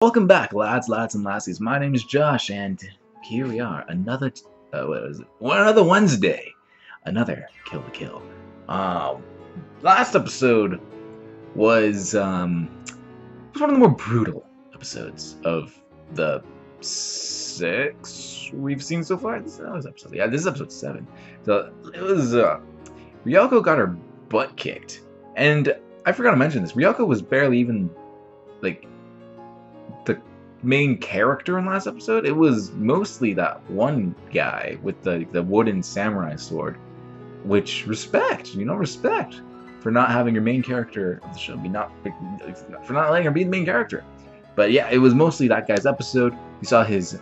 Welcome back, lads, and lassies. My name is Josh, and here we are. Another, what is it? Another Wednesday. Another Kill the Kill. Last episode was one of the more brutal episodes of the 6 we've seen so far. This is episode 7. So it was, Ryuko got her butt kicked. And I forgot to mention this. Ryuko was barely even, like, the main character in last episode. It was mostly that one guy with the wooden samurai sword, which respect for not having your main character of the show for not letting her be the main character. But yeah, it was mostly that guy's episode. We saw his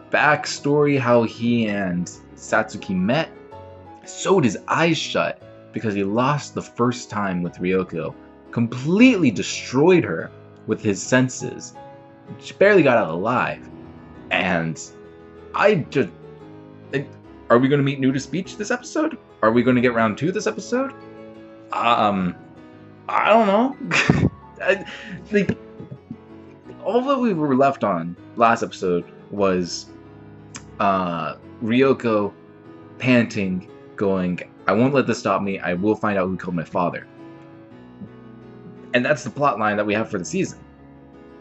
backstory, how he and Satsuki met, sewed his eyes shut because he lost the first time with Ryuko, completely destroyed her with his senses. She barely got out alive. And are we going to meet nudist speech this episode? Are we going to get round 2 this episode? I don't know. All that we were left on last episode was Ryuko panting, going, "I won't let this stop me. I will find out who killed my father." And that's the plot line that we have for the season.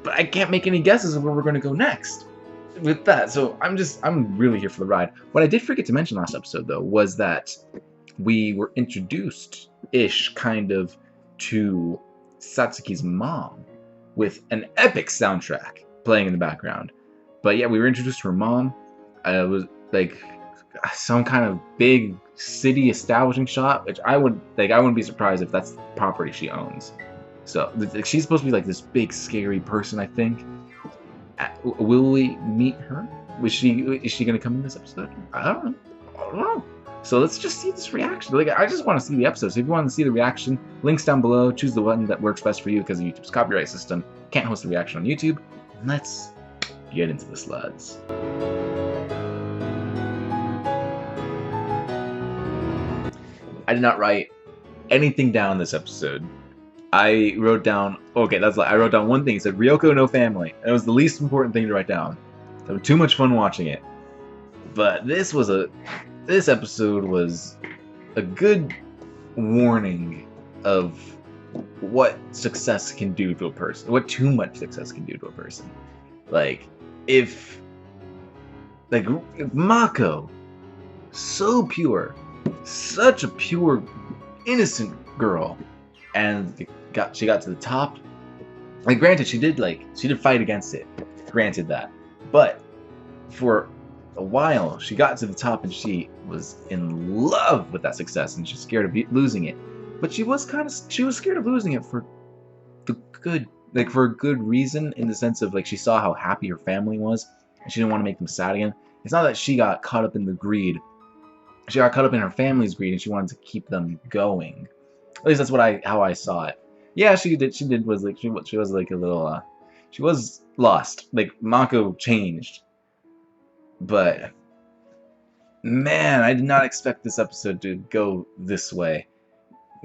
But I can't make any guesses of where we're going to go next with that. So I'm really here for the ride. What I did forget to mention last episode, though, was that we were introduced-ish, kind of, to Satsuki's mom with an epic soundtrack playing in the background. But yeah, we were introduced to her mom. It was like some kind of big city establishing shot, which I wouldn't be surprised if that's the property she owns. So she's supposed to be like this big scary person, I think. Will we meet her? Is she gonna come in this episode? I don't know. So let's just see this reaction. I just want to see the episode. So if you want to see the reaction, links down below. Choose the one that works best for you because of YouTube's copyright system. Can't host a reaction on YouTube. Let's get into the sluds. I did not write anything down this episode. I wrote down, I wrote down one thing. It said, Ryuko, no family. And it was the least important thing to write down. I had too much fun watching it. But this episode was a good warning of what success can do to a person. What too much success can do to a person. If Mako, so pure, such a pure, innocent girl, and she got to the top. Granted, she did fight against it. Granted that, but for a while, she got to the top and she was in love with that success, and she's scared of losing it. But she was scared of losing it for the good, for a good reason, in the sense of she saw how happy her family was, and she didn't want to make them sad again. It's not that she got caught up in the greed. She got caught up in her family's greed, and she wanted to keep them going. At least that's how I saw it. Yeah, she was like a little she was lost. Mako changed. But man, I did not expect this episode to go this way.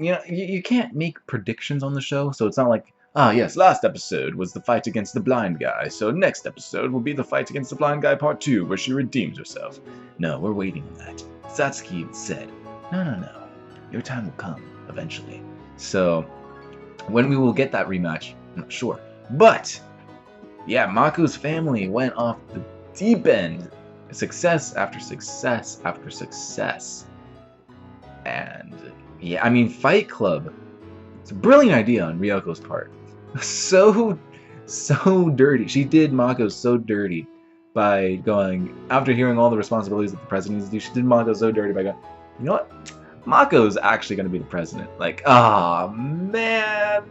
You know, you can't make predictions on the show, so it's not like, yes, last episode was the fight against the blind guy, so next episode will be the fight against the blind guy part 2, where she redeems herself. No, we're waiting on that. Satsuki said, no, your time will come eventually. So when we will get that rematch, I'm not sure. But yeah, Mako's family went off the deep end. Success after success after success. And yeah, I mean, Fight Club, it's a brilliant idea on Ryuko's part. So dirty. She did Mako so dirty by going, after hearing all the responsibilities that the president needs to do, she did Mako so dirty by going, you know what? Mako's actually going to be the president. Oh man,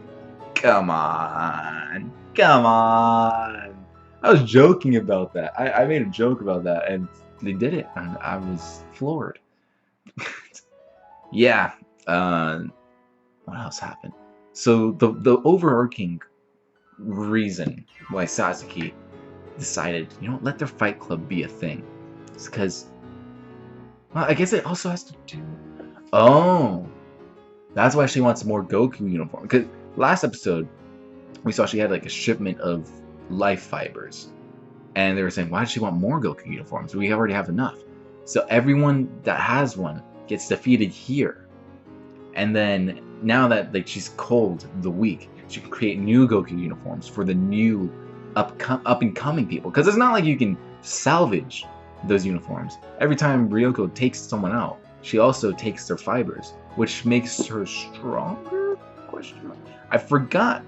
come on. I was joking about that. I made a joke about that, and they did it, and I was floored. Yeah. What else happened? So the overarching reason why Satsuki decided, let their Fight Club be a thing, is because, well, I guess it also has to do. Oh, that's why she wants more Goku uniform. Because last episode, we saw she had like a shipment of life fibers. And they were saying, why does she want more Goku uniforms? We already have enough. So everyone that has one gets defeated here. And then now that like she's culled the weak, she can create new Goku uniforms for the new up and coming people. Because it's not like you can salvage those uniforms. Every time Ryuko takes someone out, she also takes their fibers, which makes her stronger? Question mark. I forgot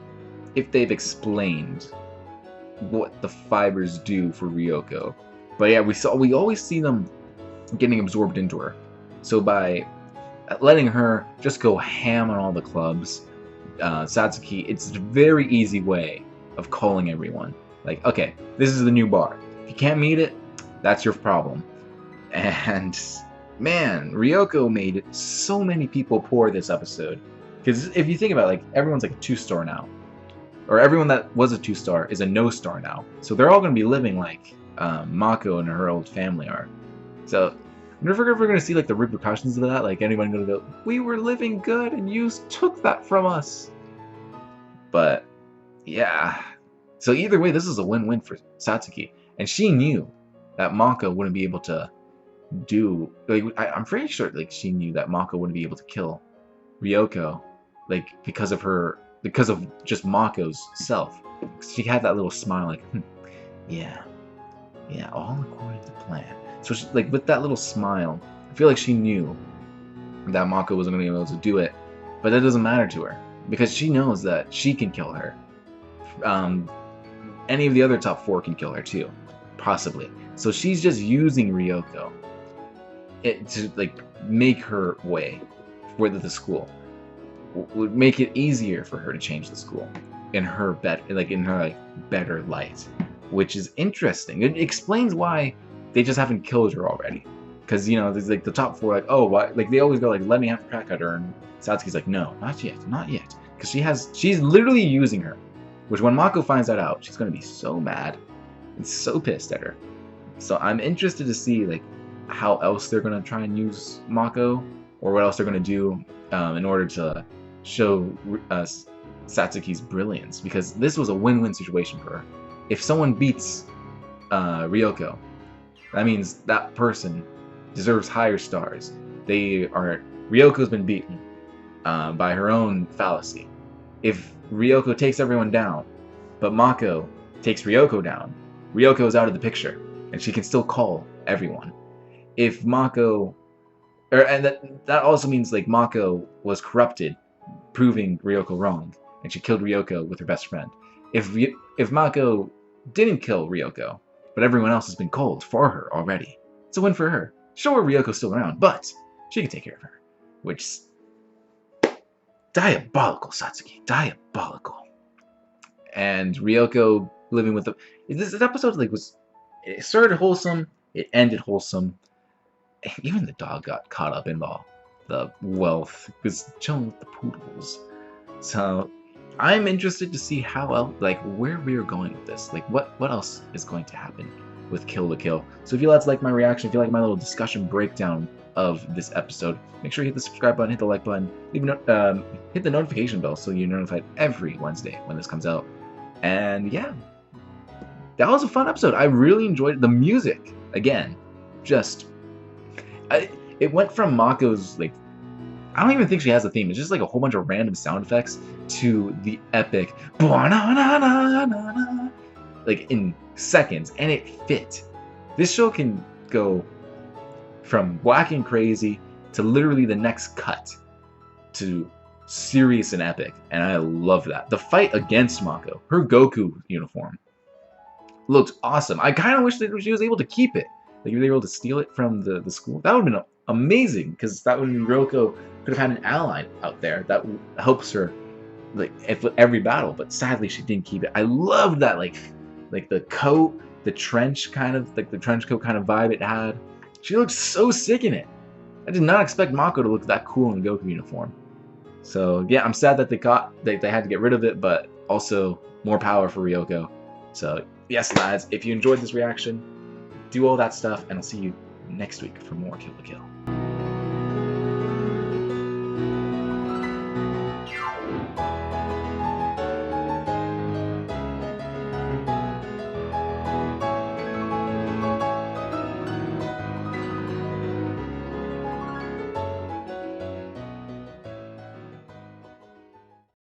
if they've explained what the fibers do for Ryuko. But yeah, we always see them getting absorbed into her. So by letting her just go ham on all the clubs, Satsuki, it's a very easy way of calling everyone. Like, okay, this is the new bar. If you can't meet it, that's your problem. And man, Ryuko made so many people poor this episode. Because if you think about it, like, everyone's like a 2-star now. Or everyone that was a 2-star is a no-star now. So they're all going to be living like Mako and her old family are. So I'm never ever going to see like the repercussions of that. Like anyone going to go, we were living good and you took that from us. But yeah. So either way, this is a win-win for Satsuki. And she knew that Mako wouldn't be able to do... Like, I'm pretty sure like she knew that Mako wouldn't be able to kill Ryuko. Like, because of just Mako's self. She had that little smile like, yeah, all according to plan. So she, like, with that little smile, I feel like she knew that Mako wasn't going to be able to do it, but that doesn't matter to her, because she knows that she can kill her. Any of the other top 4 can kill her too, possibly. So she's just using Ryuko to like make her way with the school. Would make it easier for her to change the school in her better light, which is interesting. It explains why they just haven't killed her already. Because, you know, there's like the top 4, like, oh, why? Like, they always go like, let me have a crack at her, and Satsuki's like, no, not yet, because she's literally using her. Which when Mako finds that out, she's gonna be so mad and so pissed at her. So I'm interested to see like how else they're gonna try and use Mako, or what else they're gonna do in order to show Satsuki's brilliance, because this was a win-win situation for her. If someone beats Ryuko, that means that person deserves higher stars. Ryuko's been beaten by her own fallacy. If Ryuko takes everyone down, but Mako takes Ryuko down, Ryuko's out of the picture, and she can still call everyone. If Mako, and that also means like Mako was corrupted, proving Ryuko wrong, and she killed Ryuko with her best friend. If Mako didn't kill Ryuko, but everyone else has been called for her already, it's a win for her. Sure, Ryuko's still around, but she can take care of her, which diabolical, Satsuki, diabolical. And Ryuko living with this episode like it started wholesome, it ended wholesome. Even the dog got caught up in the wealth, was chilling with the poodles. So I'm interested to see how else, like, where we're going with this. Like, what else is going to happen with Kill la Kill. So if you like my reaction, if you like my little discussion breakdown of this episode, make sure you hit the subscribe button, hit the like button, hit the notification bell so you're notified every Wednesday when this comes out. And yeah, that was a fun episode. I really enjoyed it. The music, again, it went from Mako's, like, I don't even think she has a theme. It's just like a whole bunch of random sound effects to the epic like in seconds, and it fit. This show can go from wacky and crazy to literally the next cut to serious and epic, and I love that. The fight against Mako, her Goku uniform, looked awesome. I kind of wish that she was able to keep it. Like, if they were able to steal it from the school, that would have been amazing, because that would mean Ryuko could have had an ally out there that helps her, like, every battle. But sadly, she didn't keep it. I loved that, like the coat, the trench kind of, like the trench coat kind of vibe it had. She looked so sick in it. I did not expect Mako to look that cool in a Goku uniform. So yeah, I'm sad that they had to get rid of it, but also more power for Ryuko. So yes, lads, if you enjoyed this reaction, do all that stuff, and I'll see you next week for more Kill la Kill.